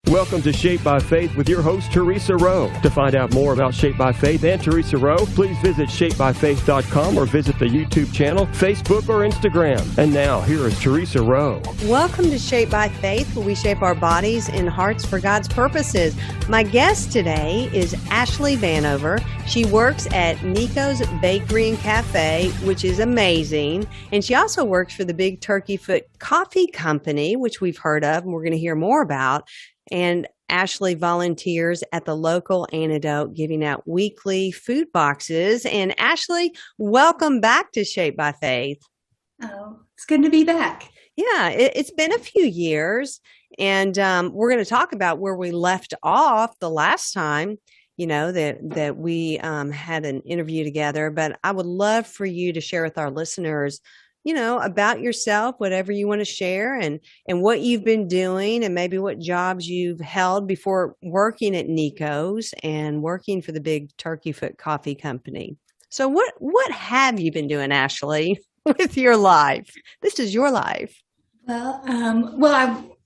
Welcome to Shaped by Faith with your host, Theresa Rowe. To find out more about Shaped by Faith and Theresa Rowe, please visit shapedbyfaith.com or visit the YouTube channel, Facebook, or Instagram. And now, here is Theresa Rowe. Welcome to Shaped by Faith, where we shape our bodies and hearts for God's purposes. My guest today is Ashley Vanover. She works at Nicos Bakery and Cafe, which is amazing. And she also works for the Big Turkey Foot Coffee Company, which we've heard of and we're going to hear more about. And Ashley volunteers at the local Antidote, giving out weekly food boxes. And Ashley, welcome back to Shaped by Faith. Oh, it's good to be back. Yeah, it's been a few years, and we're going to talk about where we left off the last time, that we had an interview together. But I would love for you to share with our listeners about yourself, whatever you want to share, and what you've been doing, and maybe what jobs you've held before working at Nicos and working for the Big Turkey Foot Coffee Company. So what have you been doing, Ashley, with your life? This is your life. Well,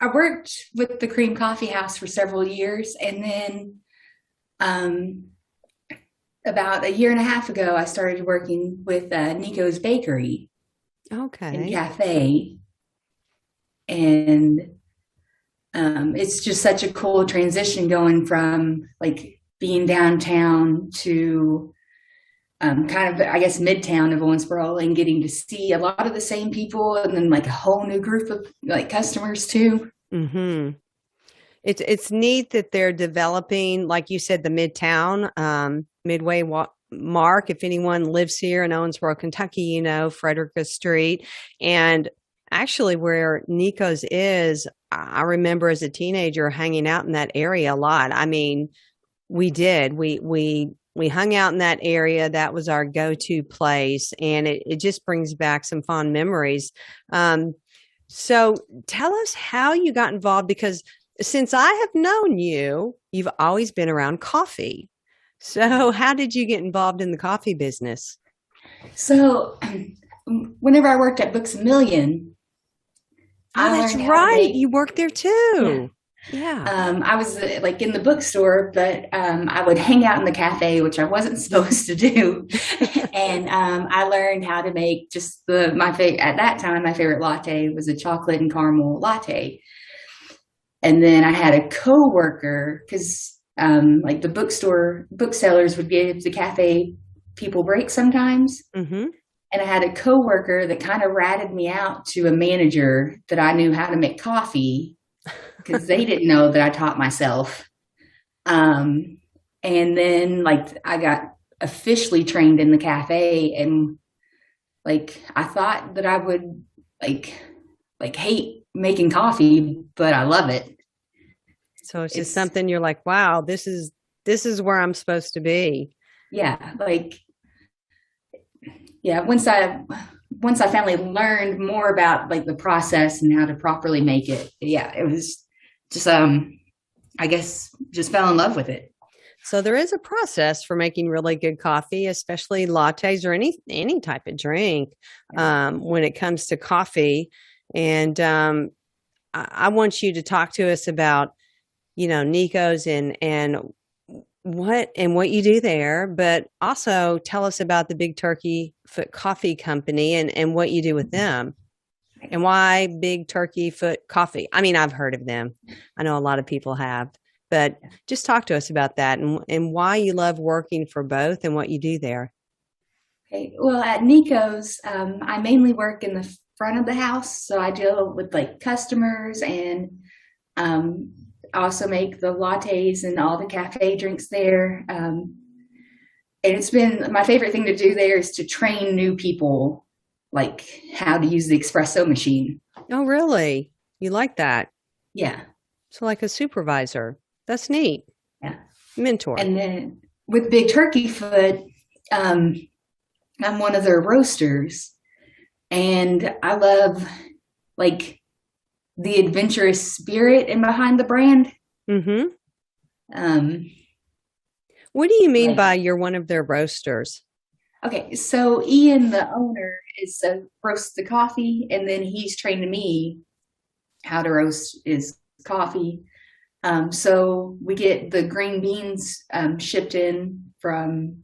I worked with the Cream Coffee House for several years, and then about a year and a half ago, I started working with Nicos Bakery. Okay. And cafe. And it's just such a cool transition going from like being downtown to kind of, I guess, midtown of Owensboro, and getting to see a lot of the same people, and then like a whole new group of like customers too. Mm-hmm. It's neat that they're developing, like you said, the midtown, Midway Mark, if anyone lives here in Owensboro, Kentucky, Frederica Street. And actually where Nicos is, I remember as a teenager hanging out in that area a lot. I mean, we did. We hung out in that area. That was our go-to place. And it just brings back some fond memories. So tell us how you got involved, because since I have known you, you've always been around coffee. So how did you get involved in the coffee business? So whenever I worked at Books A Million, that's right. You worked there too. Yeah. I was like in the bookstore, but I would hang out in the cafe, which I wasn't supposed to do. And I learned how to make just at that time, my favorite latte was a chocolate and caramel latte. And then I had a coworker, because like the booksellers would give the cafe people breaks sometimes. Mm-hmm. And I had a coworker that kind of ratted me out to a manager that I knew how to make coffee, because they didn't know that I taught myself. And then like I got officially trained in the cafe, and like I thought that I would like hate making coffee, but I love it. So it's just something you're like, wow, this is where I'm supposed to be. Yeah. Once I finally learned more about like the process and how to properly make it. Yeah. It was just, I guess just fell in love with it. So there is a process for making really good coffee, especially lattes or any type of drink, when it comes to coffee. And, I want you to talk to us about, Nicos and what you do there, but also tell us about the Big Turkey Foot Coffee Company and what you do with them, and why Big Turkey Foot Coffee. I mean, I've heard of them. I know a lot of people have, but just talk to us about that and why you love working for both and what you do there. Okay. Well, at Nicos, I mainly work in the front of the house. So I deal with like customers, and also make the lattes and all the cafe drinks there. And it's been my favorite thing to do there is to train new people, like how to use the espresso machine. Oh, really? You like that? Yeah. So like a supervisor. That's neat. Yeah. Mentor. And then with Big Turkey Foot, I'm one of their roasters, and I love like the adventurous spirit in behind the brand. Mm-hmm. What do you mean by you're one of their roasters? Okay, so Ian, the owner, roasts the coffee, and then he's trained me how to roast his coffee. So we get the green beans shipped in from,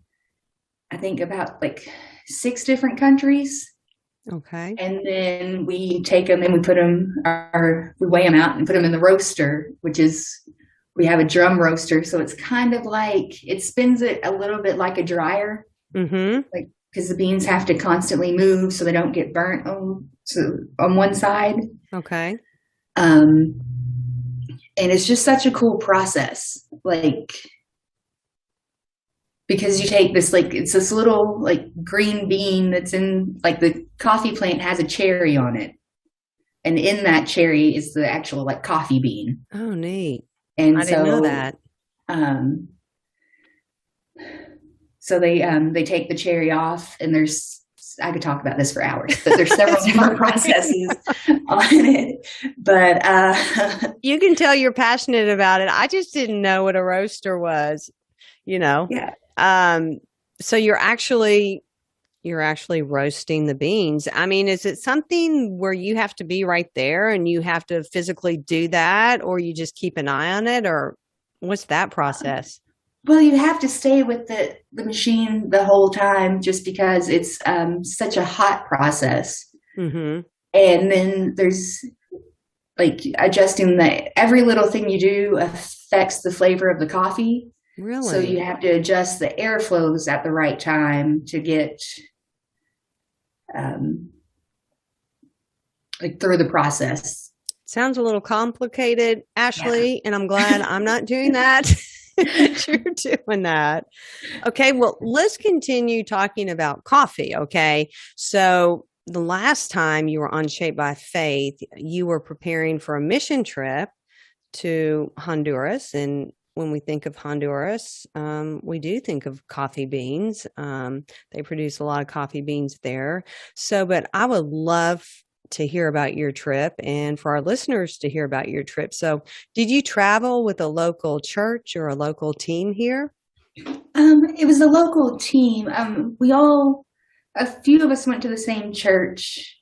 I think, about like 6 different countries. Okay. And then we take them and we we weigh them out and put them in the roaster, we have a drum roaster. So it's kind of like, it spins it a little bit like a dryer. Mm-hmm. Like, because the beans have to constantly move so they don't get burnt on one side. Okay. And it's just such a cool process. Like, because you take this, like, it's this little like green bean that's in, like, the coffee plant has a cherry on it. And in that cherry is the actual like coffee bean. Oh, neat. And I didn't know that. So they take the cherry off, and I could talk about this for hours, but there's several different processes on it. But you can tell you're passionate about it. I just didn't know what a roaster was, Yeah. So you're actually roasting the beans. I mean, is it something where you have to be right there and you have to physically do that, or you just keep an eye on it, or what's that process? Well, you have to stay with the machine the whole time, just because it's such a hot process. Mm-hmm. And then there's like adjusting every little thing you do affects the flavor of the coffee. Really? So you have to adjust the airflows at the right time to get like through the process. Sounds a little complicated, Ashley, yeah. And I'm glad I'm not doing that. You're doing that. Okay, well, let's continue talking about coffee, okay? So the last time you were on Shaped by Faith, you were preparing for a mission trip to Honduras. And when we think of Honduras, we do think of coffee beans. They produce a lot of coffee beans there. So, but I would love to hear about your trip and for our listeners to hear about your trip. So did you travel with a local church or a local team here? It was a local team. A few of us went to the same church.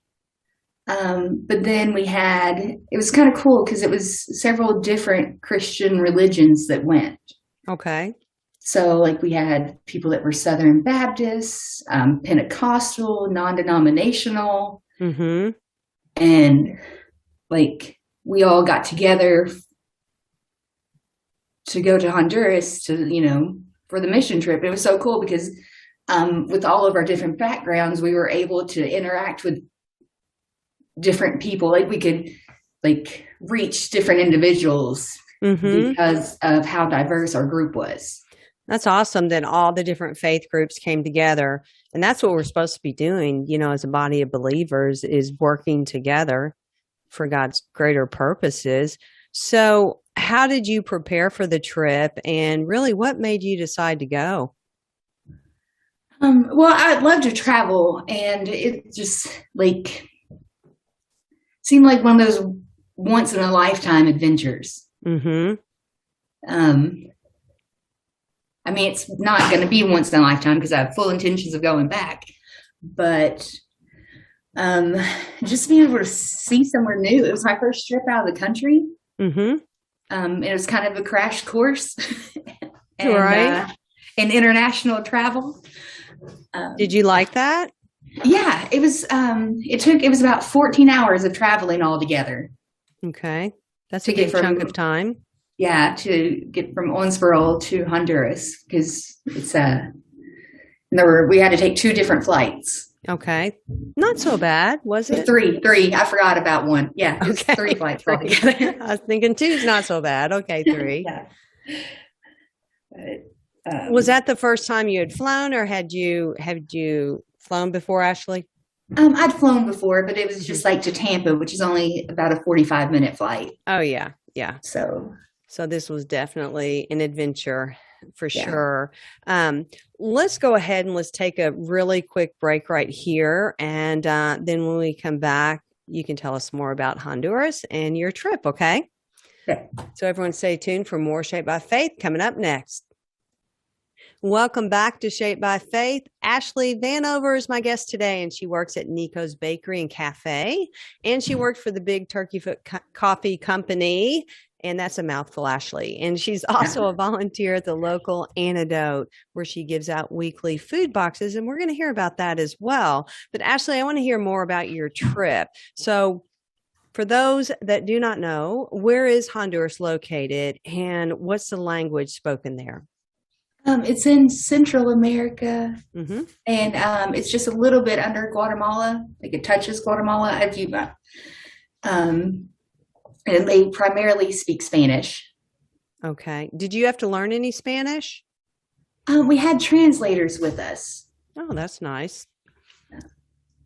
But then it was kind of cool because it was several different Christian religions that went. Okay. So like we had people that were Southern Baptists, Pentecostal, non-denominational. Mm-hmm. And like we all got together to go to Honduras for the mission trip. It was so cool because with all of our different backgrounds, we were able to interact with different people. Like we could like reach different individuals because of how diverse our group was. That's awesome that all the different faith groups came together. And that's what we're supposed to be doing, as a body of believers, is working together for God's greater purposes. So how did you prepare for the trip, and really what made you decide to go? Well, I'd love to travel, and it just like seemed like one of those once in a lifetime adventures. Mm-hmm. I mean, it's not going to be once in a lifetime because I have full intentions of going back, but just being able to see somewhere new. It was my first trip out of the country. Mm-hmm. It was kind of a crash course and international travel. Did you like that? Yeah, it was. It was about 14 hours of traveling altogether. Okay, that's a big chunk of time. Yeah, to get from Owensboro to Honduras, because it's we had to take 2 different flights. Okay, not so bad, was it? Three. I forgot about one. Yeah, okay. 3 flights altogether. I was thinking 2 is not so bad. Okay, 3. Yeah. But, was that the first time you had flown, or had you flown before, Ashley? I'd flown before, but it was just like to Tampa, which is only about a 45-minute flight. Oh yeah. So this was definitely an adventure for sure. Let's go ahead and let's take a really quick break right here. And then when we come back, you can tell us more about Honduras and your trip, okay? Okay. So everyone stay tuned for more Shaped by Faith coming up next. Welcome back to Shaped by Faith. Ashley Vanover is my guest today, and she works at Nicos Bakery and Cafe, and she worked for the Big Turkey Foot Coffee Company. And that's a mouthful, Ashley. And she's also a volunteer at the local Antidote, where she gives out weekly food boxes. And we're going to hear about that as well. But Ashley, I want to hear more about your trip. So for those that do not know, where is Honduras located and what's the language spoken there? It's in Central America, Mm-hmm. and it's just a little bit under Guatemala. Like it touches Guatemala. And they primarily speak Spanish. Okay. Did you have to learn any Spanish? We had translators with us. Oh, that's nice.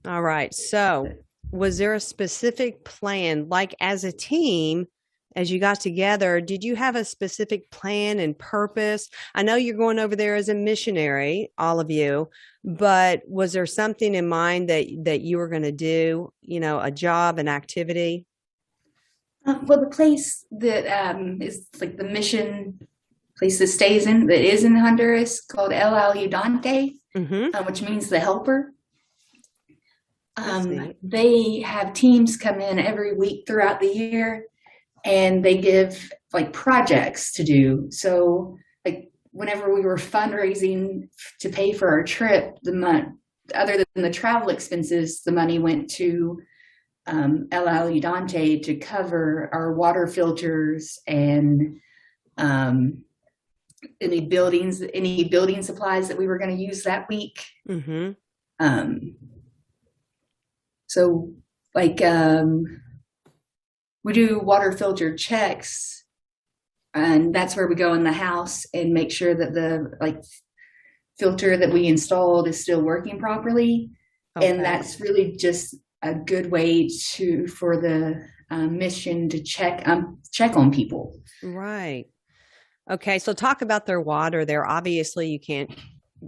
All right. So, was there a specific plan, like as a team, as you got together, did you have a specific plan and purpose? I know you're going over there as a missionary, all of you, but was there something in mind that you were going to do, a job, an activity? Well, the place that is like the mission place that is in Honduras, called El Ayudante, which means the helper. They have teams come in every week throughout the year, and they give like projects to do. So like whenever we were fundraising to pay for our trip, other than the travel expenses, the money went to El Ayudante to cover our water filters and any building supplies that we were going to use that week. So like we do water filter checks, and that's where we go in the house and make sure that the filter that we installed is still working properly. Okay. And that's really just a good way for the mission to check on people. Right. Okay. So talk about their water there. Obviously you can't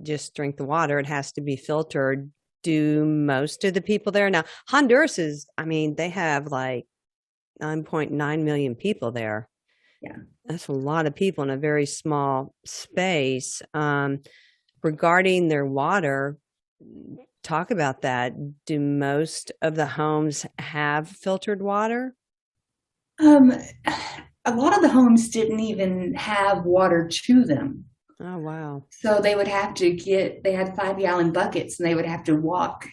just drink the water. It has to be filtered. Do most of the people there now? Honduras they have like 9.9 million people there. Yeah. That's a lot of people in a very small space. Regarding their water, talk about that. Do most of the homes have filtered water? A lot of the homes didn't even have water to them. Oh, wow. So they would have to they had 5-gallon buckets, and they would have to walk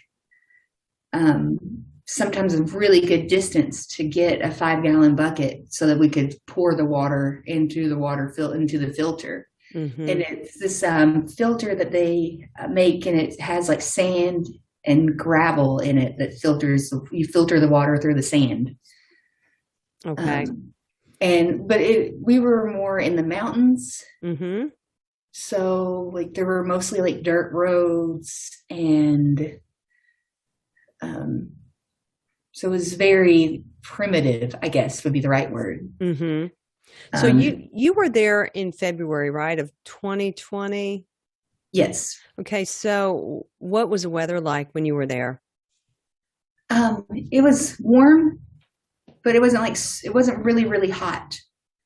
sometimes a really good distance to get a 5-gallon bucket so that we could pour the water into the filter. And it's this filter that they make, and it has like sand and gravel in it that you filter the water through the sand. Okay. We were more in the mountains. So like there were mostly like dirt roads, and so it was very primitive, I guess would be the right word. So you were there in February, right, of 2020? Yes. Okay. So what was the weather like when you were there? It was warm, but it wasn't really, really hot.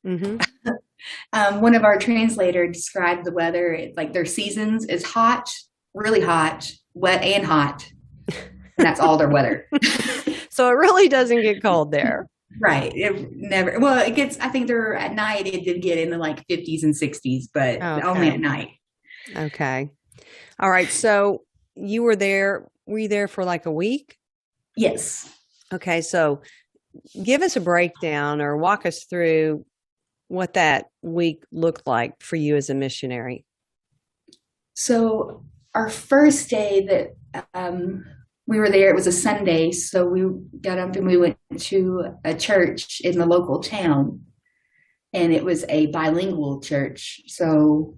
One of our translators described the weather like their seasons is hot, really hot, wet, and hot. And that's all their weather. So it really doesn't get cold there. Right. It never. Well, it gets. I think at night it did get in the like 50s and 60s, but only at night. Okay. All right. So you were there. Were you there for like a week? Yes. Okay. So give us a breakdown or walk us through what that week looked like for you as a missionary. So our first day that we were there, it was a Sunday. So we got up and we went to a church in the local town, and it was a bilingual church. So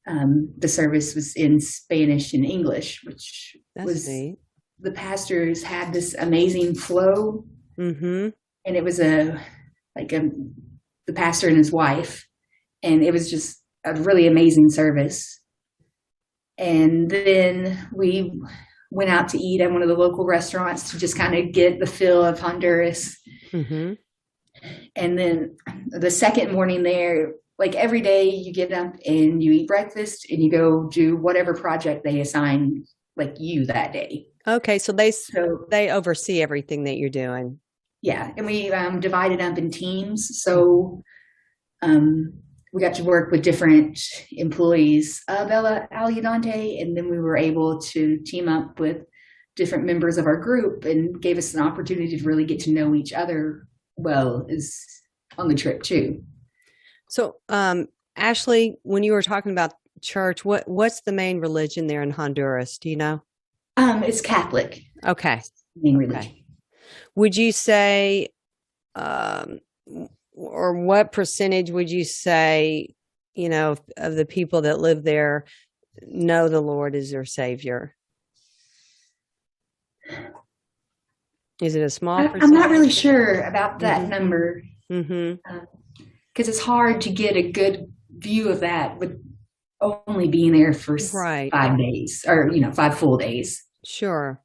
the service was in Spanish and English, which was neat. The pastors had this amazing flow, and it was the pastor and his wife, and it was just a really amazing service. And then we went out to eat at one of the local restaurants to just kind of get the feel of Honduras. And then the second morning there, like every day you get up and you eat breakfast and you go do whatever project they assign like you that day. Okay. So they oversee everything that you're doing. Yeah, and we divided up in teams. So we got to work with different employees of El Ayudante, and then we were able to team up with different members of our group, and gave us an opportunity to really get to know each other well as on the trip too. So, Ashley, when you were talking about church, what's the main religion there in Honduras? Do you know? It's Catholic. Okay. Main religion. Okay. Would you say, or what percentage would you say, of the people that live there know the Lord as their Savior? Is it a small percentage? I'm not really sure about that Mm-hmm. number, Mm-hmm. because it's hard to get a good view of that with only being there for Right. 5 days, or 5 full days. Sure.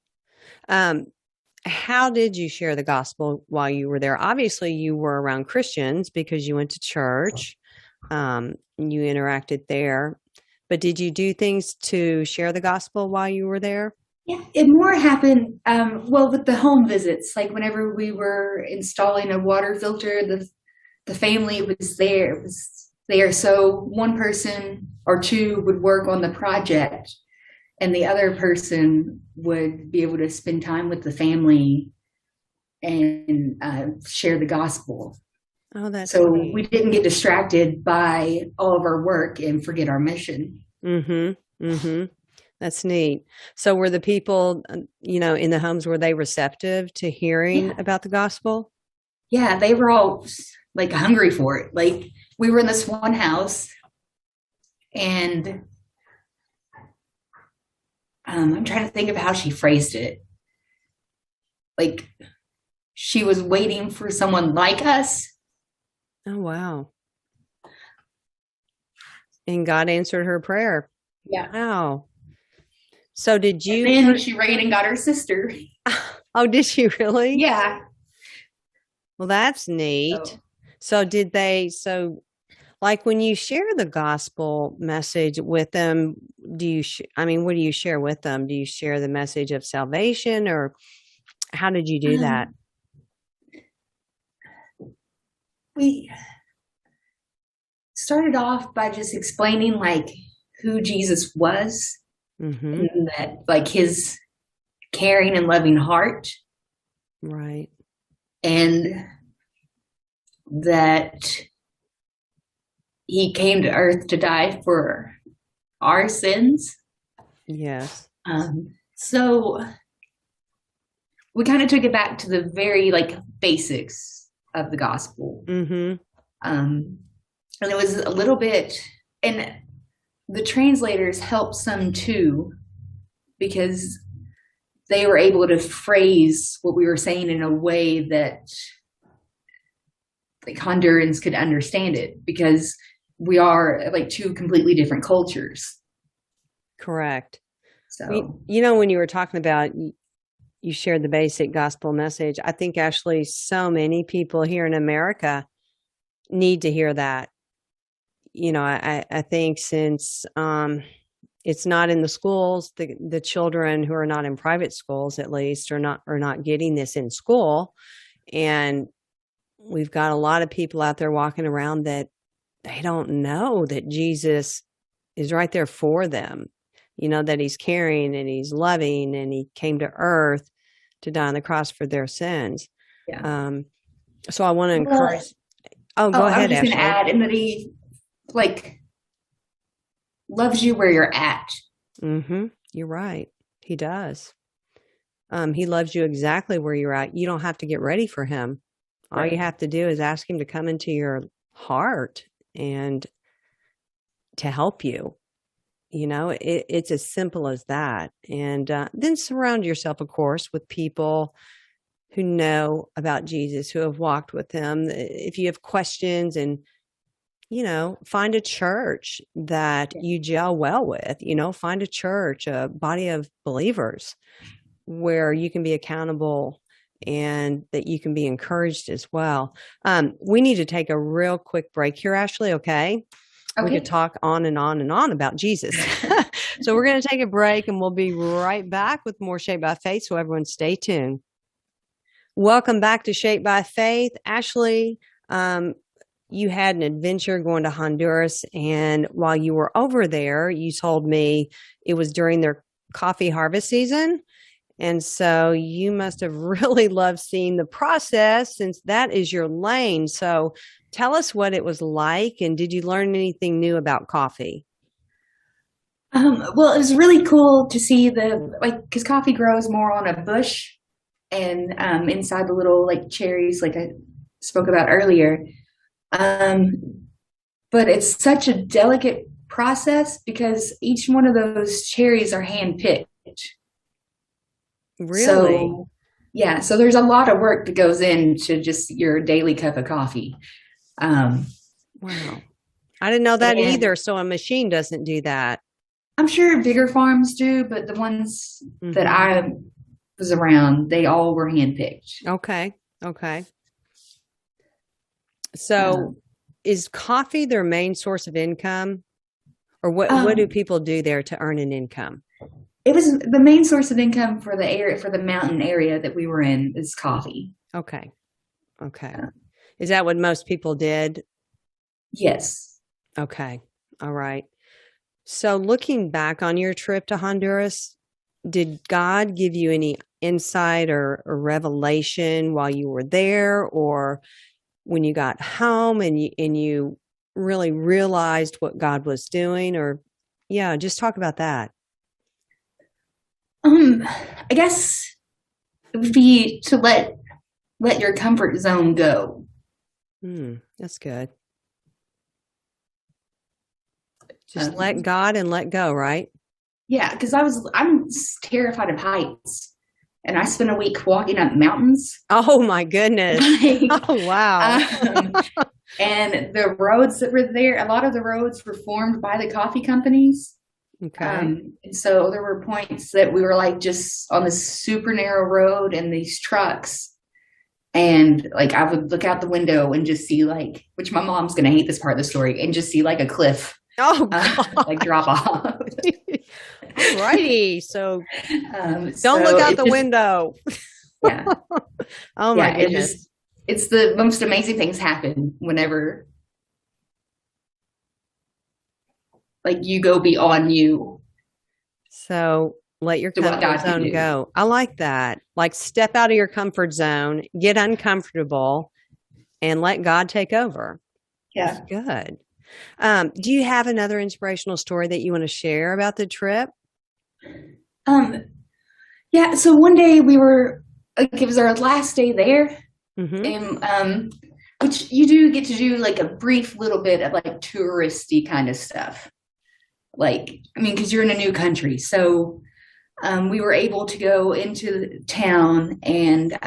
How did you share the gospel while you were there? Obviously, you were around Christians because you went to church. And you interacted there. But did you do things to share the gospel while you were there? Yeah, it more happened with the home visits. Like whenever we were installing a water filter, the family was there. It was there, so one person or two would work on the project, and the other person would be able to spend time with the family and share the gospel. Oh, that's so neat. We didn't get distracted by all of our work and forget our mission. Mm-hmm. Mm-hmm. That's neat. So were the people, in the homes, were they receptive to hearing about the gospel? Yeah, they were all like hungry for it. Like we were in this one house, and I'm trying to think of how she phrased it. Like she was waiting for someone like us. Oh, wow. And God answered her prayer. Yeah. Wow. So did you? And then she ran and got her sister. Oh, did she really? Yeah. Well, that's neat. So did they, like when you share the gospel message with them, what do you share with them? Do you share the message of salvation, or how did you do that? We started off by just explaining like who Jesus was, Mm-hmm. and that like his caring and loving heart, Right. and that he came to earth to die for our sins. Yes. So we kind of took it back to the very like basics of the gospel. Mm-hmm. And it was a little bit, and the translators helped some too, because they were able to phrase what we were saying in a way that like Hondurans could understand it, because we are like two completely different cultures. Correct. So, when you were talking about, you shared the basic gospel message, I think actually so many people here in America need to hear that. I think since it's not in the schools, the children who are not in private schools, at least, are not getting this in school. And we've got a lot of people out there walking around that they don't know that Jesus is right there for them. That he's caring and he's loving, and he came to earth to die on the cross for their sins. yeah. So I want to encourage. Go ahead, I was just Ashley. going to add, and that he like loves you where you're at. Mm-hmm. You're right. He does. He loves you exactly where you're at. You don't have to get ready for him. All Right. you have to do is ask him to come into your heart and to help you. It's as simple as that. And then surround yourself, of course, with people who know about Jesus, who have walked with him. If you have questions, and find a church that you gel well with. Find a church, a body of believers where you can be accountable and that you can be encouraged as well. We need to take a real quick break here, Ashley, okay? We could talk on and on and on about Jesus. So we're going to take a break, and we'll be right back with more Shaped by Faith. So everyone stay tuned. Welcome back to Shaped by Faith. Ashley, you had an adventure going to Honduras, and while you were over there, you told me it was during their coffee harvest season. And so you must have really loved seeing the process since that is your lane. So tell us what it was like, and did you learn anything new about coffee? Well, it was really cool to see because coffee grows more on a bush and inside the little like cherries, like I spoke about earlier. But it's such a delicate process because each one of those cherries are hand picked. Really? So, yeah, so there's a lot of work that goes into just your daily cup of coffee. Wow. I didn't know that And either. So a machine doesn't do that. I'm sure bigger farms do, but the ones that Mhm. I was around, they all were hand picked. Okay. So Um, is coffee their main source of income? Or what do people do there to earn an income? it was the main source of income for the area, for the mountain area that we were in, is coffee. Okay. Uh, Is that what most people did? yes. Okay. All right. So looking back on your trip to Honduras, did God give you any insight or revelation while you were there, or when you got home and you really realized what God was doing? Or yeah, just talk about that. I guess it would be to let your comfort zone go. That's good. Just let Um, God and let go, right? yeah, because I'm terrified of heights, and I spent a week walking up mountains. Oh my goodness. Like, Oh wow. um, and the roads that were there, a lot of the roads were formed by the coffee companies. Okay. And so there were points that we were like just on this super narrow road and these trucks. And like I would look out the window and just see like, which my mom's gonna hate this part of the story, and just see like a cliff Oh God. like drop off. All righty. So don't look So out it the just, window. yeah, Oh my yeah, goodness. it's the most amazing things happen whenever like you go beyond you So let your to what comfort God can zone do. go. I like that. Like step out of your comfort zone, get uncomfortable, and let God take over. That's Yeah. good. Do you have another inspirational story that you want to share about the trip? Um, yeah, so one day we were like it was our last day there, Mm-hmm. and which you do get to do like a brief little bit of like touristy kind of stuff. Like, I mean, because you're in a new country. So we were able to go into town, and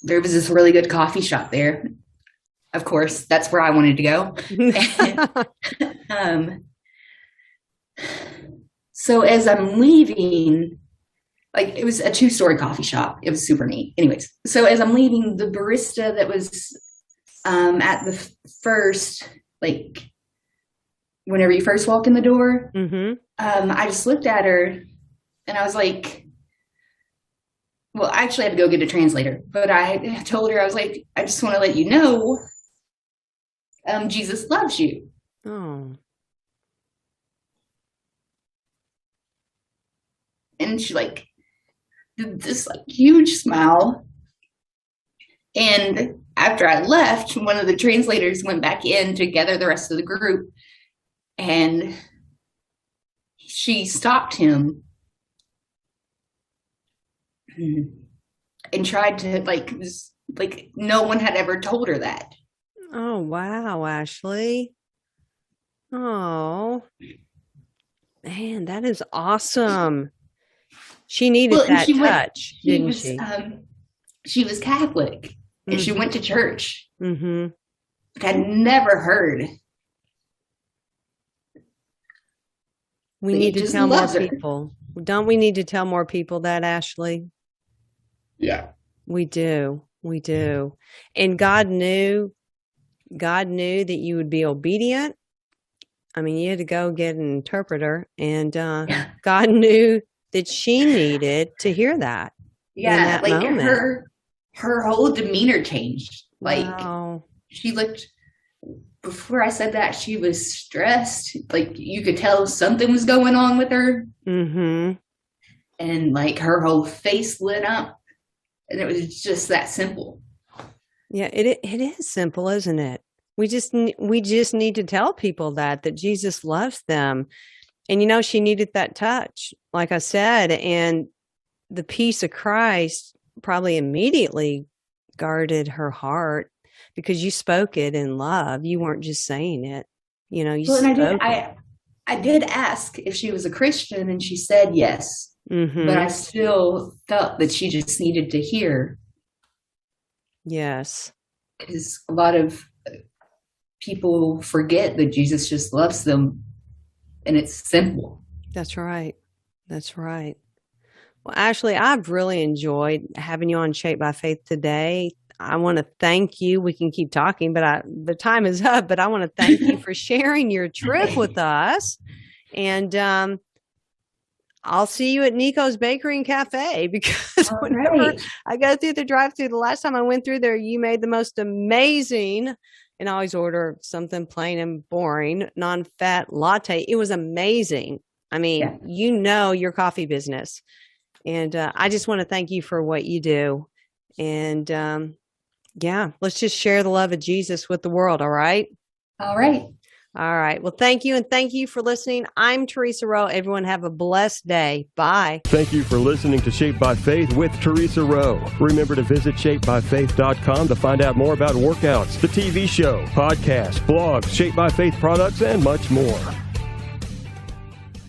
there was this really good coffee shop there. Of course, that's where I wanted to go. And, so as I'm leaving, like it was a two-story coffee shop. It was super neat. Anyways, so as I'm leaving, the barista that was at the first, like whenever you first walk in the door, Mm-hmm. I just looked at her and I was like, well, I actually had to go get a translator, but I told her, I was like, I just want to let you know, Jesus loves you. Oh. And she like did this like huge smile. And after I left, one of the translators went back in to gather the rest of the group, and she stopped him and tried to like no one had ever told her that. Oh, wow, Ashley. Oh, man, that is awesome. She needed Well, and that touch, she didn't was she? she was Catholic and she went to church. Mm-hmm. Like, I'd never heard We that he need to just tell more loves her. people. Don't we need to tell more people that, Ashley? Yeah. We do. We do. And God knew that you would be obedient. I mean, you had to go get an interpreter, and Yeah. God knew that she needed to hear that in Yeah, that like moment. her her whole demeanor changed. Like Wow. she looked, before I said that, she was stressed. Like you could tell something was going on with her. Mm-hmm. And like her whole face lit up. And it was just that simple. Yeah, it is simple, isn't it? We just need to tell people that Jesus loves them. And you know, she needed that touch, like I said, and the peace of Christ probably immediately guarded her heart because you spoke it in love. You weren't just saying it. You know, you Well, and spoke it. I did ask if she was a Christian, and she said yes. Mm-hmm. But I still felt that she just needed to hear, Yes. because a lot of people forget that Jesus just loves them, and it's simple. That's right. That's right. Well, Ashley, I've really enjoyed having you on Shaped by Faith today. I want to thank you. We can keep talking, but the time is up. But I want to thank you for sharing your trip with us. And I'll see you at Nicos Bakery and Cafe, because whenever I go through the drive-thru, the last time I went through there, you made the most amazing, and I always order something plain and boring, non-fat latte. It was amazing. I mean, you know your coffee business. And I just want to thank you for what you do. And let's just share the love of Jesus with the world. All right. All right. All right. Well, thank you. And thank you for listening. I'm Theresa Rowe. Everyone have a blessed day. Bye. Thank you for listening to Shaped by Faith with Theresa Rowe. Remember to visit shapedbyfaith.com to find out more about workouts, the TV show, podcasts, blogs, Shaped by Faith products, and much more.